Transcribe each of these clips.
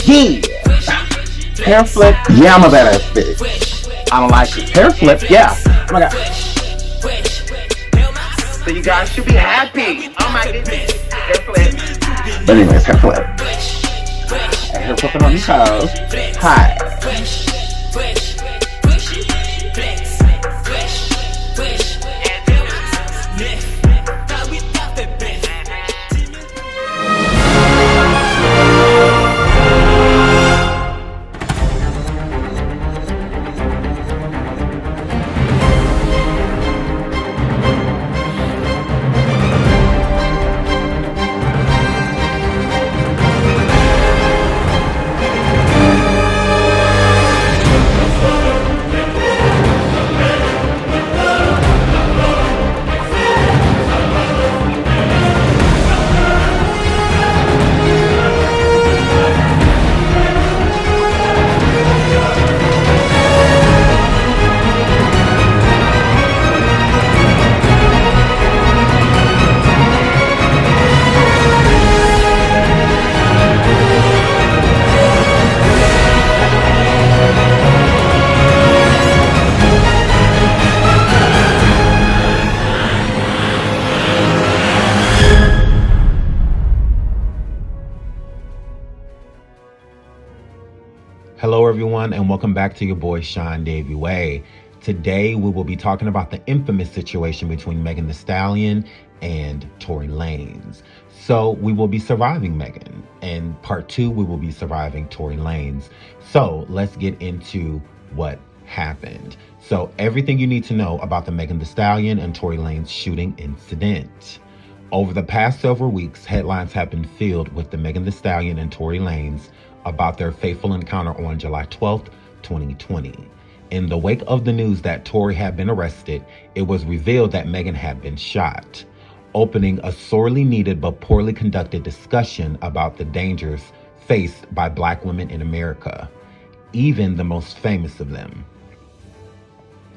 Yeah. Hair flip. Yeah, I'm a badass bitch. I don't like it. Hair flip. Yeah. Oh my god. So you guys should be happy. Oh my goodness. Hair flip. But anyways, hair flip. And hair flipping on these hoes. Hi. Hello everyone and welcome back to your boy SeanDavieWay. Today we will be talking about the infamous situation between Megan Thee Stallion and Tory Lanez. So we will be surviving Megan, and part 2 we will be surviving Tory Lanez. So let's get into what happened. So everything you need to know about the Megan Thee Stallion and Tory Lanez shooting incident. Over the past several weeks, headlines have been filled with the Megan Thee Stallion and Tory Lanez about their fateful encounter on July 12th, 2020. In the wake of the news that Tory had been arrested, it was revealed that Megan had been shot, opening a sorely needed but poorly conducted discussion about the dangers faced by Black women in America, even the most famous of them.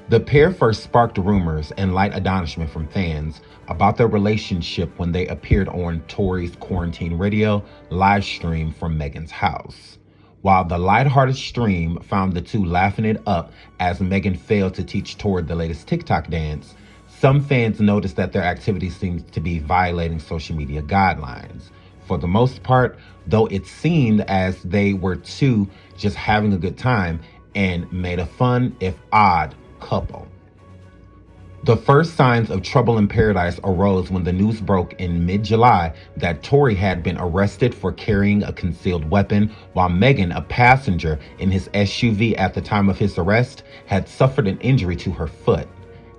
The pair first sparked rumors and light astonishment from fans about their relationship when they appeared on Tory's Quarantine Radio live stream from Megan's house. While the lighthearted stream found the two laughing it up as Megan failed to teach Tory the latest TikTok dance, some fans noticed that their activities seemed to be violating social media guidelines. For the most part, though, it seemed as they were two just having a good time and made a fun, if odd, couple. The first signs of trouble in paradise arose when the news broke in mid-July that Tory had been arrested for carrying a concealed weapon, while Megan, a passenger in his SUV at the time of his arrest, had suffered an injury to her foot.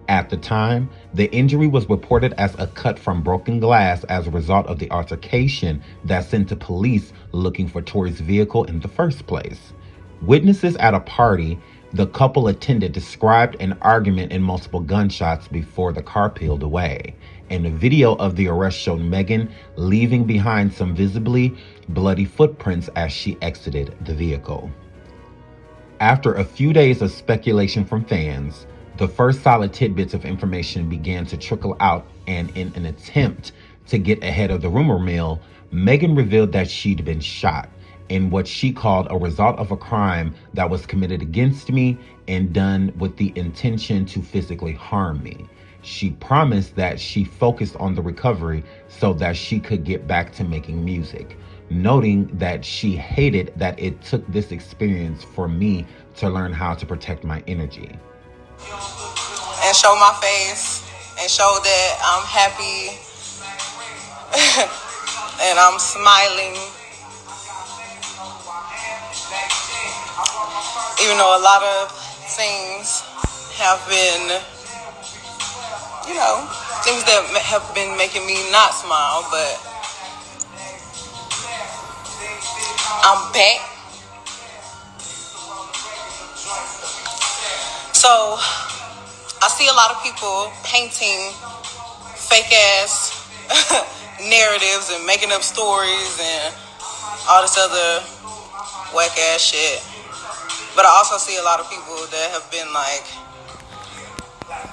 At the time, the injury was reported as a cut from broken glass as a result of the altercation that sent the police looking for Tory's vehicle in the first place. Witnesses at a party the couple attended described an argument and multiple gunshots before the car peeled away, and a video of the arrest showed Megan leaving behind some visibly bloody footprints as she exited the vehicle. After a few days of speculation from fans, the first solid tidbits of information began to trickle out, and in an attempt to get ahead of the rumor mill, Megan revealed that she'd been shot in what she called a result of a crime that was committed against me and done with the intention to physically harm me. She promised that she focused on the recovery so that she could get back to making music, noting that she hated that it took this experience for me to learn how to protect my energy. And show my face and show that I'm happy and I'm smiling. Even though a lot of things have been, things that have been making me not smile, but I'm back. So I see a lot of people painting fake ass narratives and making up stories and all this other whack ass shit. But I also see a lot of people that have been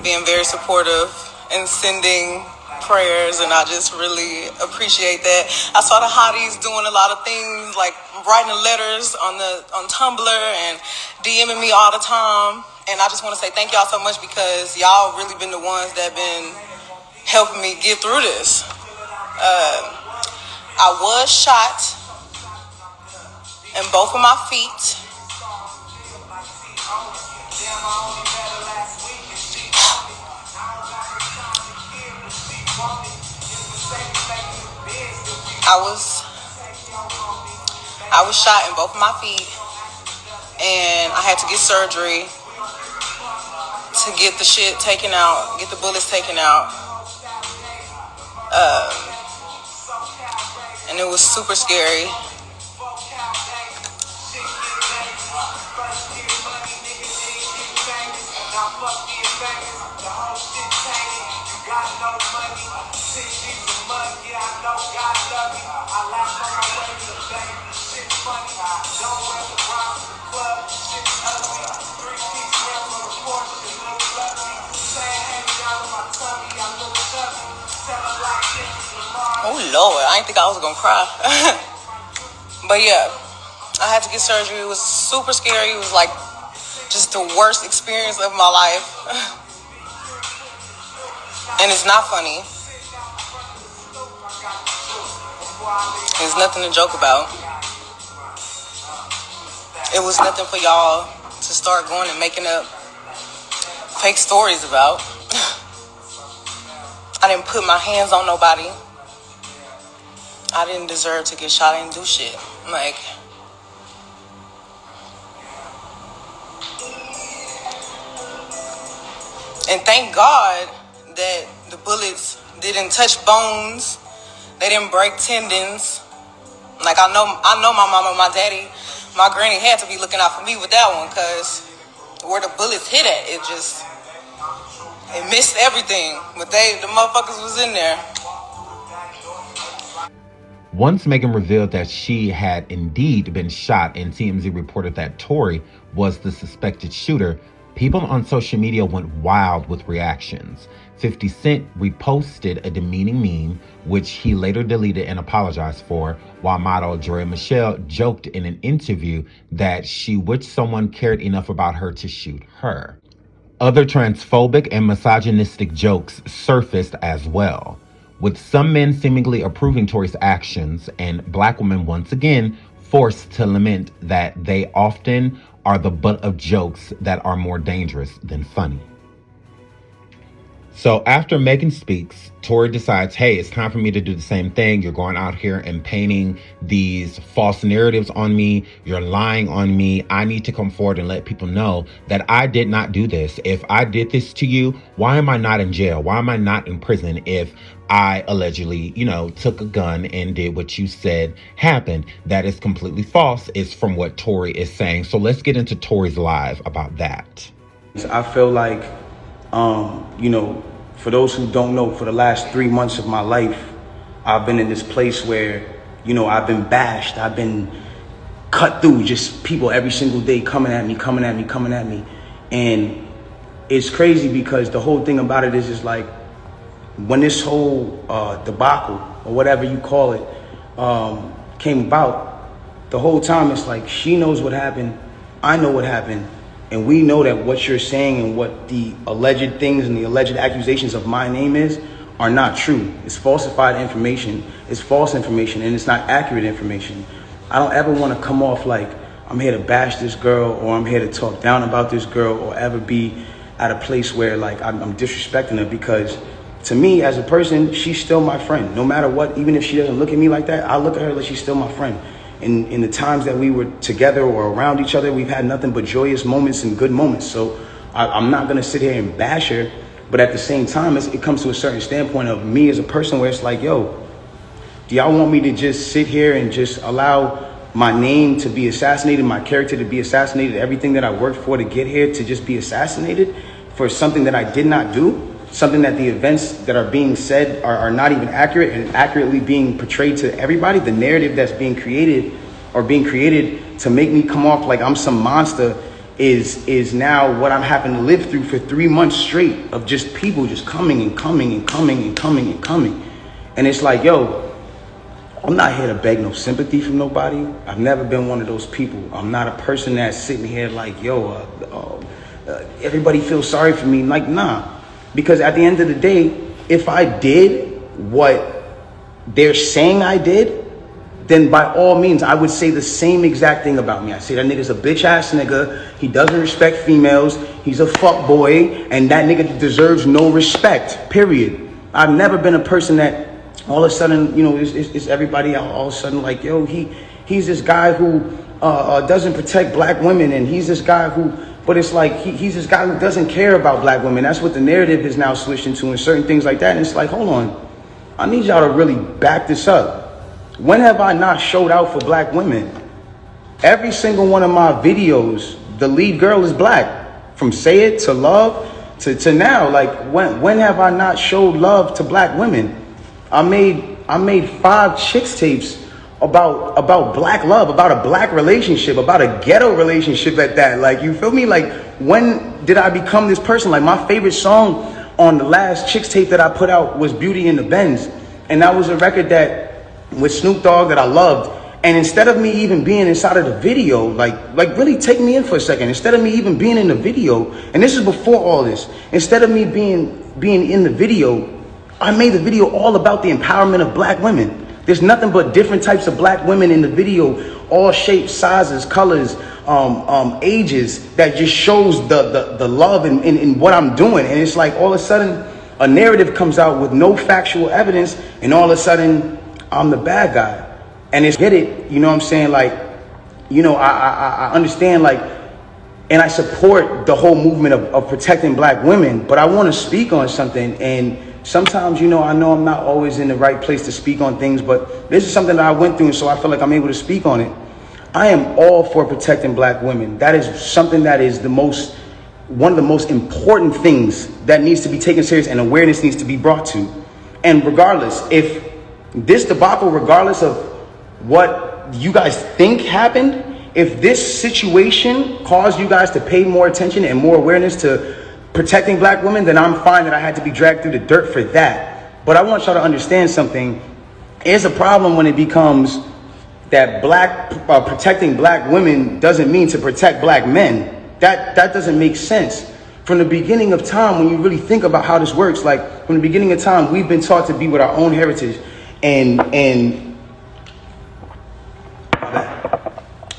being very supportive and sending prayers, and I just really appreciate that. I saw the hotties doing a lot of things, like writing letters on Tumblr and DMing me all the time. And I just want to say thank y'all so much, because y'all really been the ones that been helping me get through this. I was shot in both of my feet. I was shot in both of my feet, and I had to get surgery to get the shit taken out, get the bullets taken out. And it was super scary. Oh Lord, I didn't think I was gonna cry. But yeah, I had to get surgery. It was super scary. It was like just the worst experience of my life. And it's not funny. There's nothing to joke about. It was nothing for y'all to start going and making up fake stories about. I didn't put my hands on nobody. I didn't deserve to get shot. I didn't do shit. Like, and thank God that the bullets didn't touch bones. They didn't break tendons. Like, I know my mama, my daddy, my granny had to be looking out for me with that one, because where the bullets hit at, it missed everything. But the motherfuckers was in there. Once Megan revealed that she had indeed been shot and TMZ reported that Tory was the suspected shooter, people on social media went wild with reactions. 50 Cent reposted a demeaning meme, which he later deleted and apologized for, while model Drea Michelle joked in an interview that she wished someone cared enough about her to shoot her. Other transphobic and misogynistic jokes surfaced as well, with some men seemingly approving Tory's actions and black women once again forced to lament that they often are the butt of jokes that are more dangerous than funny. So after Megan speaks, Tory decides, hey, it's time for me to do the same thing. You're going out here and painting these false narratives on me. You're lying on me. I need to come forward and let people know that I did not do this. If I did this to you, why am I not in jail? Why am I not in prison if I allegedly, took a gun and did what you said happened? That is completely false. It's from what Tory is saying. So let's get into Tory's live about that. I feel like, for those who don't know, for the last 3 months of my life, I've been in this place where, I've been bashed. I've been cut through, just people every single day coming at me. And it's crazy because the whole thing about it is like, when this whole debacle, or whatever you call it, came about, the whole time it's like, she knows what happened, I know what happened, and we know that what you're saying and what the alleged things and the alleged accusations of my name are not true. It's falsified information, it's false information, and it's not accurate information. I don't ever want to come off like I'm here to bash this girl, or I'm here to talk down about this girl, or ever be at a place where like I'm disrespecting her, because to me as a person, she's still my friend. No matter what, even if she doesn't look at me like that, I look at her like she's still my friend. In the times that we were together or around each other, we've had nothing but joyous moments and good moments. So I'm not going to sit here and bash her. But at the same time, it comes to a certain standpoint of me as a person where it's like, yo, do y'all want me to just sit here and just allow my name to be assassinated, my character to be assassinated, everything that I worked for to get here to just be assassinated for something that I did not do? Something that the events that are being said are not even accurate, and accurately being portrayed to everybody. The narrative that's being created to make me come off like I'm some monster is now what I'm having to live through for 3 months straight of just people just coming and coming and coming and coming and coming. And it's like, yo, I'm not here to beg no sympathy from nobody. I've never been one of those people. I'm not a person that's sitting here like, yo, everybody feels sorry for me. Like, nah. Because at the end of the day, if I did what they're saying I did, then by all means, I would say the same exact thing about me. I say that nigga's a bitch ass nigga. He doesn't respect females. He's a fuck boy. And that nigga deserves no respect, period. I've never been a person that all of a sudden, you know, is everybody all of a sudden like, yo, he's this guy who doesn't protect black women. And he's this guy who, but it's like, he's this guy who doesn't care about black women. That's what the narrative is now switched into and certain things like that. And it's like, hold on. I need y'all to really back this up. When have I not showed out for black women? Every single one of my videos, the lead girl is black. From Say It to Love to now. Like, when have I not showed love to black women? I made 5 chicks tapes about black love, about a black relationship, about a ghetto relationship at that. Like, you feel me? Like, when did I become this person? Like, my favorite song on the last chicks tape that I put out was Beauty in the Benz. And that was a record that with Snoop Dogg that I loved. And instead of me even being inside of the video, like really take me in for a second. Instead of me even being in the video, and this is before all this, instead of me being in the video, I made the video all about the empowerment of black women. There's nothing but different types of black women in the video, all shapes, sizes, colors, ages, that just shows the love in what I'm doing. And it's like all of a sudden a narrative comes out with no factual evidence, and all of a sudden I'm the bad guy. And it's get it, you know what I'm saying? Like, you know, I understand, like, and I support the whole movement of protecting black women, but I want to speak on something. And sometimes, you know I'm not always in the right place to speak on things, but this is something that I went through, and so I feel like I'm able to speak on it. I am all for protecting black women. That is something that is one of the most important things that needs to be taken serious and awareness needs to be brought to. And regardless, if this debacle, regardless of what you guys think happened, if this situation caused you guys to pay more attention and more awareness to protecting black women, then I'm fine that I had to be dragged through the dirt for that. But I want y'all to understand something. It's a problem when it becomes that protecting black women doesn't mean to protect black men. That doesn't make sense. From the beginning of time, when you really think about how this works, like from the beginning of time, we've been taught to be with our own heritage. And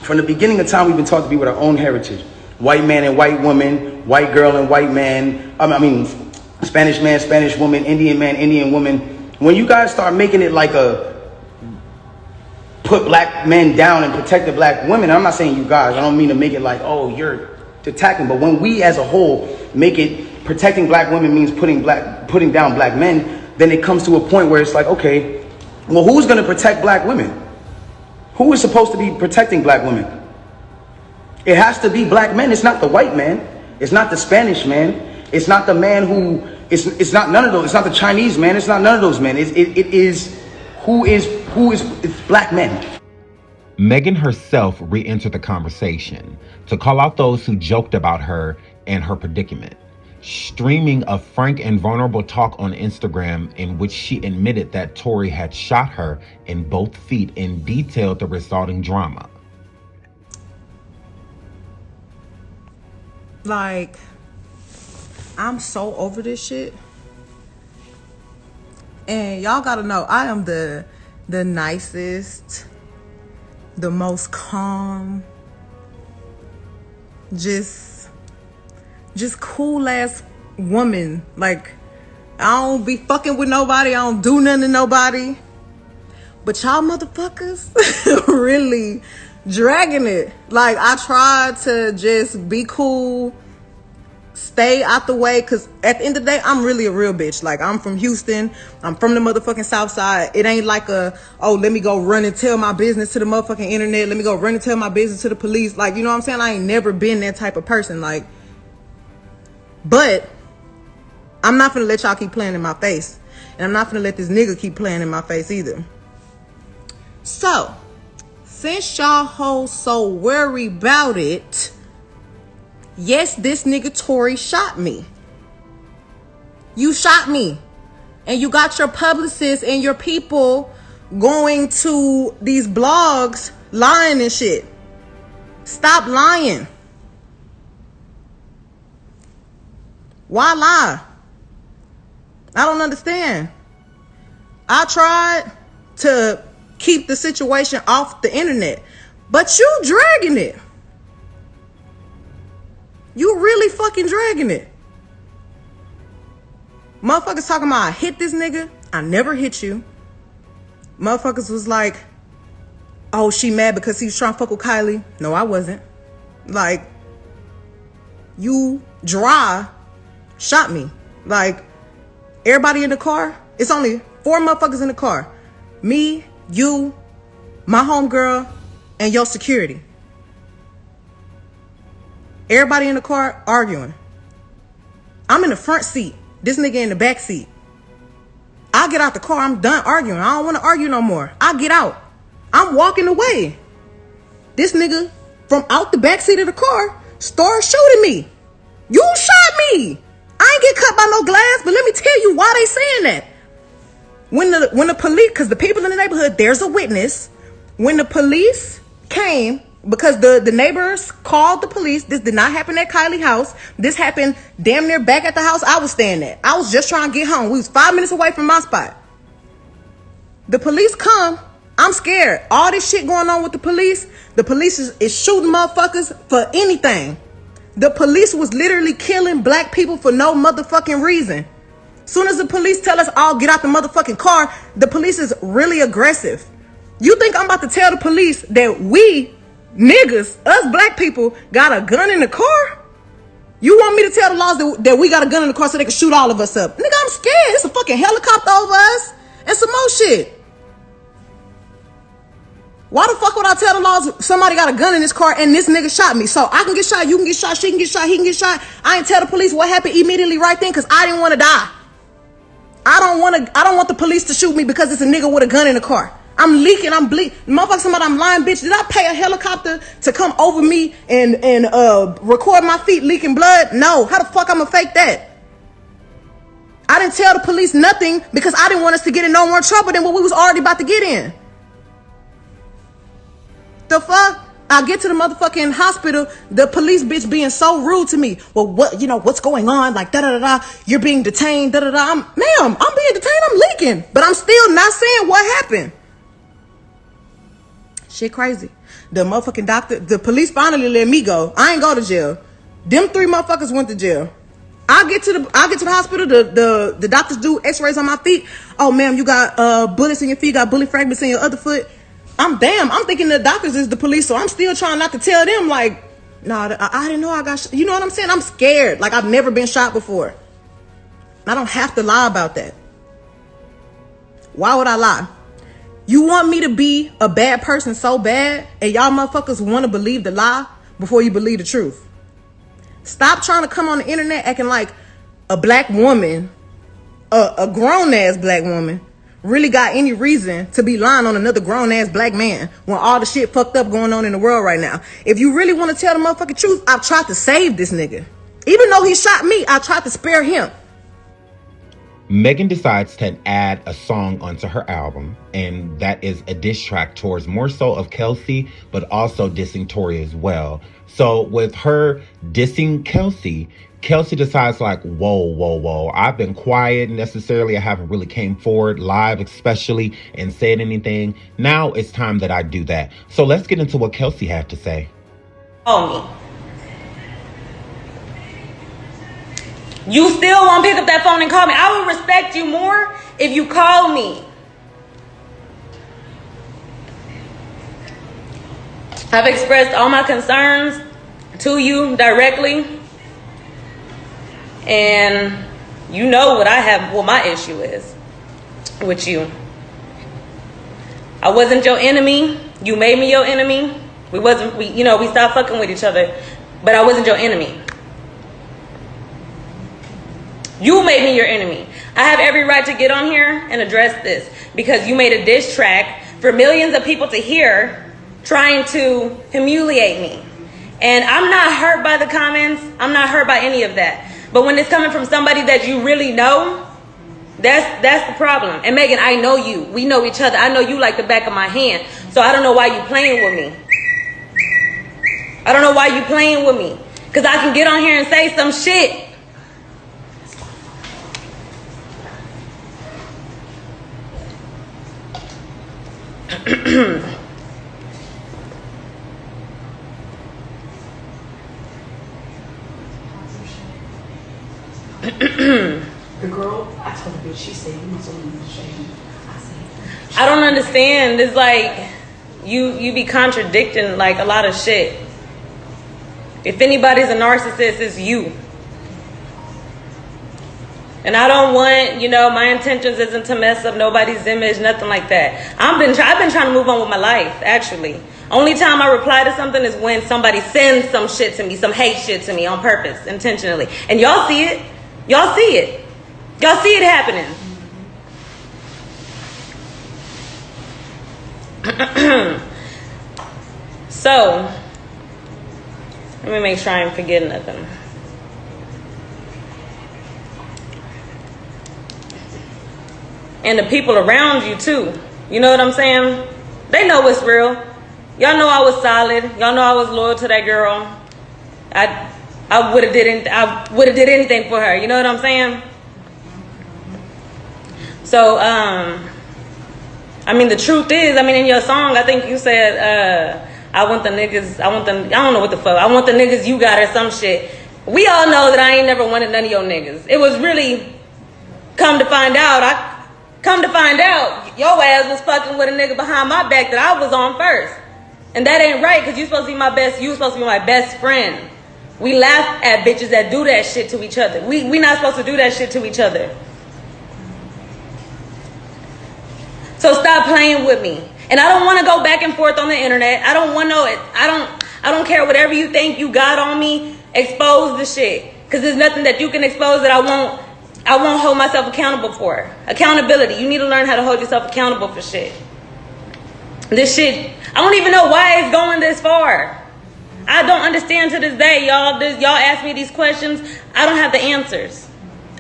from the beginning of time, we've been taught to be with our own heritage. White man and white woman, white girl and white man. Spanish man, Spanish woman, Indian man, Indian woman. When you guys start making it like put black men down and protect the black women, I'm not saying you guys, I don't mean to make it like, oh, you're attacking. But when we as a whole make it protecting black women means putting down black men, then it comes to a point where it's like, okay, well, who's going to protect black women? Who is supposed to be protecting black women? It has to be black men. It's not the white man. It's not the Spanish man. It's not the man who, it's not none of those. It's not the Chinese man. It's not none of those men. It's black men. Megan herself re-entered the conversation to call out those who joked about her and her predicament, streaming a frank and vulnerable talk on Instagram in which she admitted that Tory had shot her in both feet and detailed the resulting drama. Like, I'm so over this shit. And y'all gotta know, I am the nicest, the most calm, just cool ass woman. Like, I don't be fucking with nobody. I don't do nothing to nobody. But y'all motherfuckers really dragging it. Like, I tried to just be cool, stay out the way, because at the end of the day, I'm really a real bitch. Like, I'm from Houston. I'm from the motherfucking South Side. It ain't like let me go run and tell my business to the motherfucking internet. Let me go run and tell my business to the police. Like, you know what I'm saying? I ain't never been that type of person. Like, but I'm not gonna let y'all keep playing in my face. And I'm not gonna let this nigga keep playing in my face either. So, since y'all hoes so worried about it, Yes, this nigga Tory shot me. You shot me. And you got your publicists and your people going to these blogs lying and shit. Stop lying. Why lie? I don't understand. I tried to keep the situation off the internet, but you dragging it. You really fucking dragging it. Motherfuckers talking about I hit this nigga. I never hit you. Motherfuckers was like, oh, she mad because he was trying to fuck with Kylie. No, I wasn't. Like, you dry shot me. Like, everybody in the car, it's only 4 motherfuckers in the car. Me, you, my homegirl, and your security. Everybody in the car arguing. I'm in the front seat. This nigga in the back seat. I get out the car. I'm done arguing. I don't want to argue no more. I get out. I'm walking away. This nigga from out the back seat of the car started shooting me. You shot me. I ain't get cut by no glass, but let me tell you why they saying that. When the police, because the people in the neighborhood, there's a witness. When the police came, because the neighbors called the police. This did not happen at Kylie's house. This happened damn near back at the house I was staying at. I was just trying to get home. We was 5 minutes away from my spot. The police come. I'm scared. All this shit going on with the police is shooting motherfuckers for anything. The police was literally killing black people for no motherfucking reason. Soon as the police tell us all get out the motherfucking car, the police is really aggressive. You think I'm about to tell the police that we niggas, us black people, got a gun in the car? You want me to tell the laws that we got a gun in the car so they can shoot all of us up? Nigga, I'm scared. It's a fucking helicopter over us and some more shit. Why the fuck would I tell the laws somebody got a gun in this car and this nigga shot me? So I can get shot, you can get shot, she can get shot, he can get shot. I ain't tell the police what happened immediately right then because I didn't want to die. I don't want the police to shoot me because it's a nigga with a gun in the car. I'm leaking, I'm bleeding. Motherfucker, somebody, I'm lying, bitch. Did I pay a helicopter to come over me and record my feet leaking blood? No. How the fuck I'm gonna fake that? I didn't tell the police nothing because I didn't want us to get in no more trouble than what we was already about to get in. The fuck? I get to the motherfucking hospital, the police bitch being so rude to me. Well, what's going on? Like, da-da-da-da, you're being detained, da-da-da. Ma'am, I'm being detained, I'm leaking. But I'm still not saying what happened. Shit crazy. The motherfucking doctor, the police finally let me go. I ain't go to jail. Them 3 motherfuckers went to jail. I get to the hospital, the doctors do x-rays on my feet. Oh, ma'am, you got bullets in your feet, got bullet fragments in your other foot. I'm thinking the doctors is the police, so I'm still trying not to tell them, like, nah, I didn't know I got shot. You know what I'm saying? I'm scared. Like, I've never been shot before. I don't have to lie about that. Why would I lie? You want me to be a bad person so bad, and y'all motherfuckers want to believe the lie before you believe the truth. Stop trying to come on the internet acting like a black woman, a grown-ass black woman, really got any reason to be lying on another grown-ass black man when all the shit fucked up going on in the world right now. If you really want to tell the motherfucking truth, I've tried to save this nigga. Even though he shot me, I tried to spare him. Megan decides to add a song onto her album, and that is a diss track towards more so of Kelsey, but also dissing Tory as well. So with her dissing Kelsey decides like, whoa. I've been quiet necessarily. I haven't really came forward live especially and said anything. Now it's time that I do that. So let's get into what Kelsey had to say. Call me. You still won't pick up that phone and call me. I will respect you more if you call me. I've expressed all my concerns to you directly. And you know what my issue is with you. I wasn't your enemy. You made me your enemy. We stopped fucking with each other, but I wasn't your enemy. You made me your enemy. I have every right to get on here and address this because you made a diss track for millions of people to hear, trying to humiliate me. And I'm not hurt by the comments. I'm not hurt by any of that. But when it's coming from somebody that you really know, that's the problem. And Megan, I know you. We know each other. I know you like the back of my hand. So I don't know why you playing with me. I don't know why you playing with me. Because I can get on here and say some shit. The girl, I told her, bitch, she said, you must only be ashamed. I said, I don't understand. It's like you be contradicting like a lot of shit. If anybody's a narcissist, it's you. And I don't want, my intentions isn't to mess up nobody's image, nothing like that. I've been trying to move on with my life, actually. Only time I reply to something is when somebody sends some shit to me, some hate shit to me on purpose, intentionally. And y'all see it. Y'all see it. Y'all see it happening. So, let me make sure I ain't forgetting nothing. And the people around you too. You know what I'm saying? They know it's real. Y'all know I was solid. Y'all know I was loyal to that girl. I would have did anything for her. You know what I'm saying? So, the truth is, in your song, I think you said, I want the niggas, I don't know what the fuck, I want the niggas you got or some shit. We all know that I ain't never wanted none of your niggas. It was really, come to find out, your ass was fucking with a nigga behind my back that I was on first. And that ain't right, because you supposed to be you supposed to be my best friend. We laugh at bitches that do that shit to each other. We not supposed to do that shit to each other. So stop playing with me. And I don't want to go back and forth on the internet. I don't want no, I don't care whatever you think you got on me. Expose the shit. Because there's nothing that you can expose that I won't hold myself accountable for. Accountability. You need to learn how to hold yourself accountable for shit. This shit, I don't even know why it's going this far. I don't understand to this day, y'all. Y'all ask me these questions. I don't have the answers.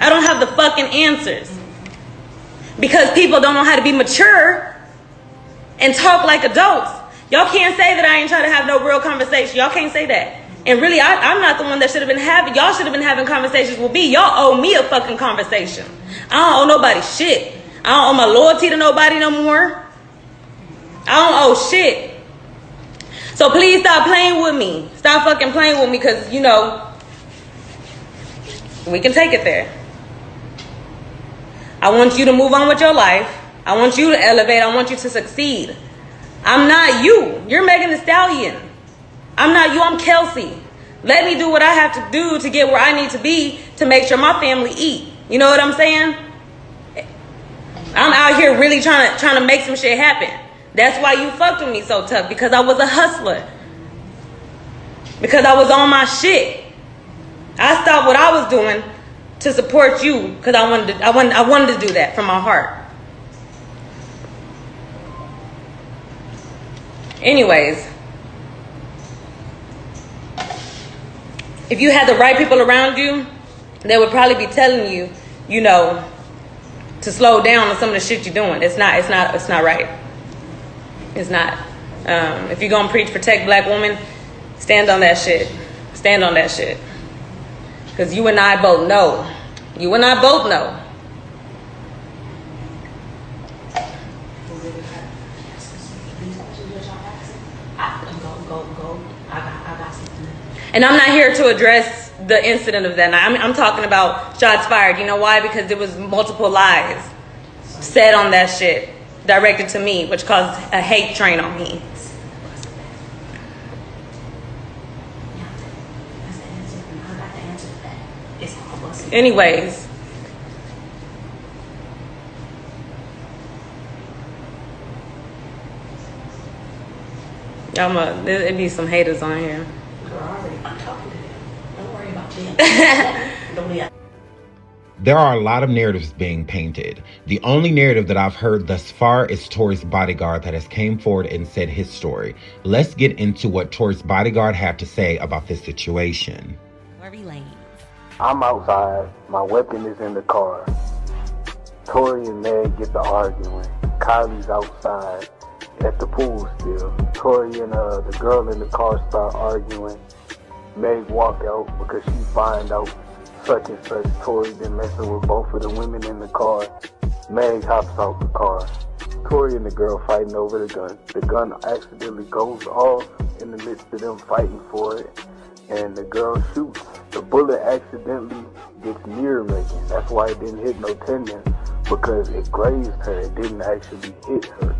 I don't have the fucking answers. Because people don't know how to be mature and talk like adults. Y'all can't say that I ain't trying to have no real conversation. Y'all can't say that. And really, I'm not the one that should have been having. Y'all should have been having conversations with me. Y'all owe me a fucking conversation. I don't owe nobody shit. I don't owe my loyalty to nobody no more. I don't owe shit. So please stop playing with me. Stop fucking playing with me, because, we can take it there. I want you to move on with your life. I want you to elevate. I want you to succeed. I'm not you. You're Megan Thee Stallion. I'm not you. I'm Kelsey. Let me do what I have to do to get where I need to be to make sure my family eat. You know what I'm saying? I'm out here really trying to make some shit happen. That's why you fucked with me so tough, because I was a hustler. Because I was on my shit. I stopped what I was doing to support you, because I wanted to do that from my heart. Anyways, if you had the right people around you, they would probably be telling you, to slow down on some of the shit you're doing. It's not right. It's not. If you're gonna preach protect black women, stand on that shit. Stand on that shit. Because you and I both know. You and I both know. And I'm not here to address the incident of that night. I'm talking about shots fired. You know why? Because there was multiple lies said on that shit directed to me, which caused a hate train on me. Anyways, it'd be some haters on here. Girl, I'm talking to them. Don't worry about them. There are a lot of narratives being painted. The only narrative that I've heard thus far is Tory's bodyguard that has came forward and said his story. Let's get into what Tory's bodyguard had to say about this situation. Tory Lanez. I'm outside. My weapon is in the car. Tory and Meg get to arguing. Kylie's outside at the pool still. Tory and the girl in the car start arguing. Meg walk out because she find out such and such Tory been messing with both of the women in the car. Meg hops out the car. Tory and the girl fighting over the gun. The gun accidentally goes off in the midst of them fighting for it, and the girl shoots. The bullet accidentally gets near Megan. That's why it didn't hit no tendon, because it grazed her. It didn't actually hit her.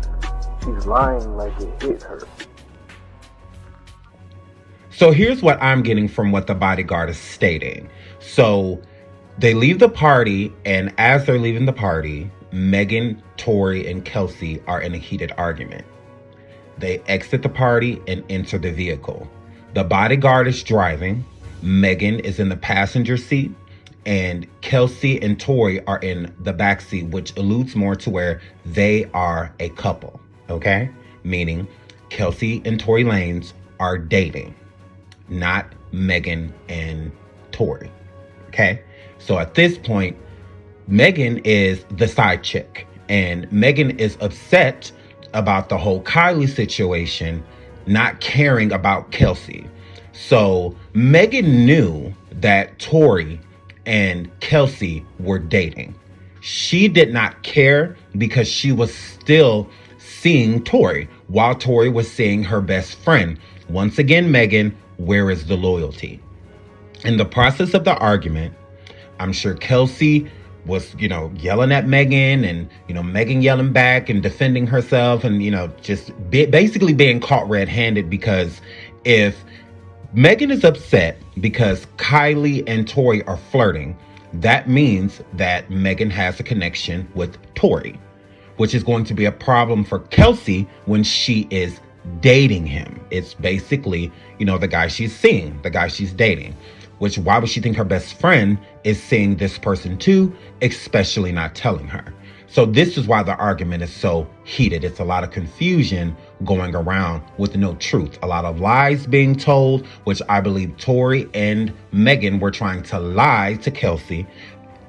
She's lying like it hit her. So here's what I'm getting from what the bodyguard is stating. So they leave the party, and as they're leaving the party, Megan, Tory, and Kelsey are in a heated argument. They exit the party and enter the vehicle. The bodyguard is driving, Megan is in the passenger seat, and Kelsey and Tory are in the back seat, which alludes more to where they are a couple, okay? Meaning Kelsey and Tory Lanez are dating, not Megan and Tory, okay? So at this point, Megan is the side chick, and Megan is upset about the whole Kylie situation, not caring about Kelsey. So Megan knew that Tory and Kelsey were dating. She did not care because she was still seeing Tory while Tory was seeing her best friend. Once again, Megan, where is the loyalty? In the process of the argument, I'm sure Kelsey was, yelling at Megan, and, Megan yelling back and defending herself, and, just basically being caught red-handed, because if Megan is upset because Kylie and Tory are flirting, that means that Megan has a connection with Tory, which is going to be a problem for Kelsey when she is dating him. It's basically, the guy she's seeing, the guy she's dating. Which, why would she think her best friend is seeing this person too, especially not telling her? So this is why the argument is so heated. It's a lot of confusion going around with no truth. A lot of lies being told, which I believe Tory and Megan were trying to lie to Kelsey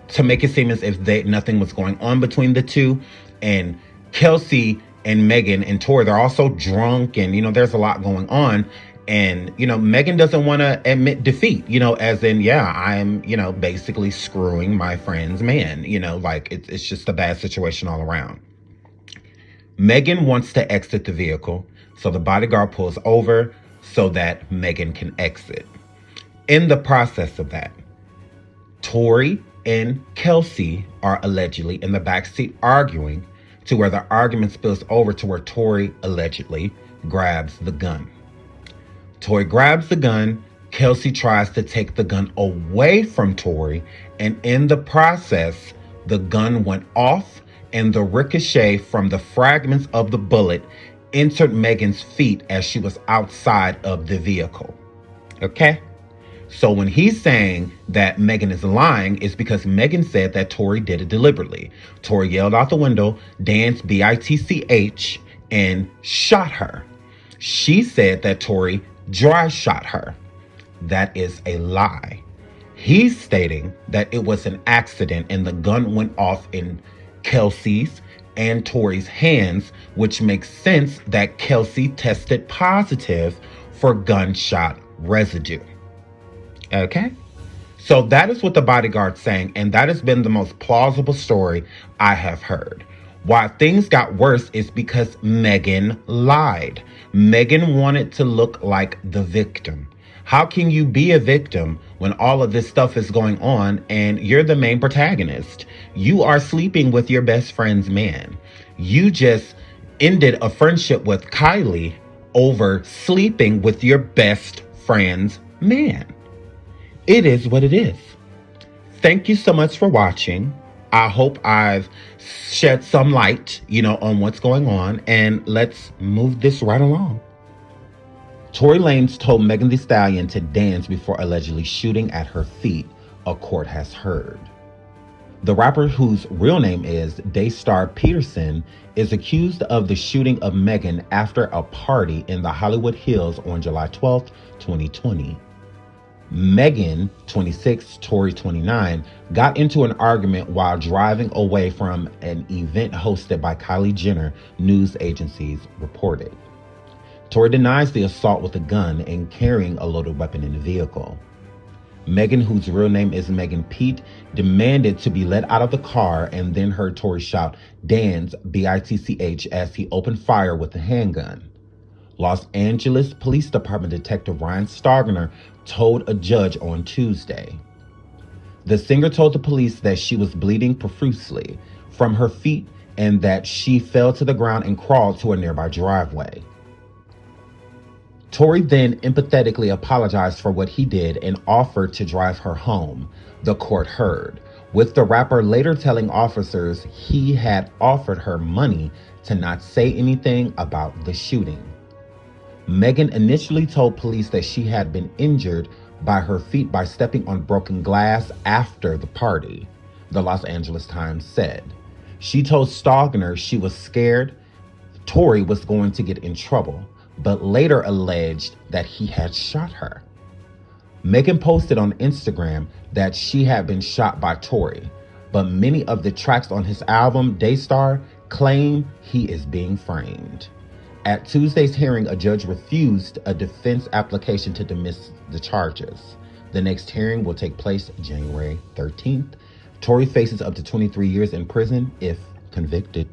to make it seem as if nothing was going on between the two. And Kelsey and Megan and Tory, they're also drunk, and, there's a lot going on. And, Megan doesn't want to admit defeat, as in, I'm, basically screwing my friend's man, it's just a bad situation all around. Megan wants to exit the vehicle, so the bodyguard pulls over so that Megan can exit. In the process of that, Tory and Kelsey are allegedly in the backseat arguing, to where the argument spills over to where Tory allegedly grabs the gun. Tory grabs the gun, Kelsey tries to take the gun away from Tory, and in the process, the gun went off, and the ricochet from the fragments of the bullet entered Megan's feet as she was outside of the vehicle. Okay? So when he's saying that Megan is lying, it's because Megan said that Tory did it deliberately. Tory yelled out the window, danced BITCH, and shot her. She said that Tory dry shot her. That is a lie. He's stating that it was an accident and the gun went off in Kelsey's and Tory's hands, which makes sense that Kelsey tested positive for gunshot residue. Okay? So that is what the bodyguard's saying, and that has been the most plausible story I have heard. Why things got worse is because Megan lied. Megan wanted to look like the victim. How can you be a victim when all of this stuff is going on and you're the main protagonist? You are sleeping with your best friend's man. You just ended a friendship with Kylie over sleeping with your best friend's man. It is what it is. Thank you so much for watching. I hope I've shed some light, on what's going on, and let's move this right along. Tory Lanez told Megan Thee Stallion to dance before allegedly shooting at her feet, a court has heard. The rapper, whose real name is Daystar Peterson, is accused of the shooting of Megan after a party in the Hollywood Hills on July 12, 2020. Megan, 26, Tory, 29, got into an argument while driving away from an event hosted by Kylie Jenner, news agencies reported. Tory denies the assault with a gun and carrying a loaded weapon in the vehicle. Megan, whose real name is Megan Pete, demanded to be let out of the car and then heard Tory shout, "Dance, B-I-T-C-H," as he opened fire with a handgun. Los Angeles Police Department Detective Ryan Stogner told a judge on Tuesday. The singer told the police that she was bleeding profusely from her feet and that she fell to the ground and crawled to a nearby driveway. Tory then empathetically apologized for what he did and offered to drive her home, the court heard, with the rapper later telling officers he had offered her money to not say anything about the shooting. Megan initially told police that she had been injured by her feet by stepping on broken glass after the party, the Los Angeles Times said. She told Stogner she was scared Tory was going to get in trouble, but later alleged that he had shot her. Megan posted on Instagram that she had been shot by Tory, but many of the tracks on his album, Daystar, claim he is being framed. At Tuesday's hearing, a judge refused a defense application to dismiss the charges. The next hearing will take place January 13th. Tory faces up to 23 years in prison if convicted.